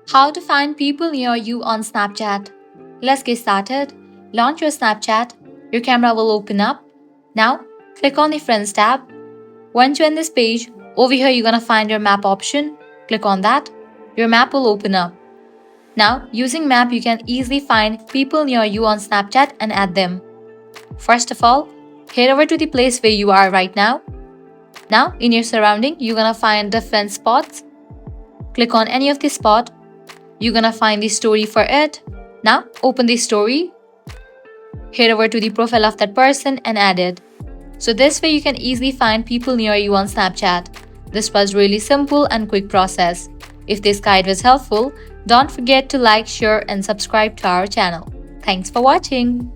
How to find people near you on Snapchat. Let's get started. Launch your Snapchat. Your camera will open up. Now, click on the Friends tab. Once you're in this page, over here you're gonna find your map option. Click on that. Your map will open up. Now, using map, you can easily find people near you on Snapchat and add them. First of all, head over to the place where you are right now. Now, in your surrounding, you're gonna find different spots. Click on any of the spot. You're gonna find the story for it. Now, open the story. Head over to the profile of that person and add it. So this way you can easily find people near you on Snapchat. This was really simple and quick process. If this guide was helpful, don't forget to like, share and subscribe to our channel. Thanks for watching.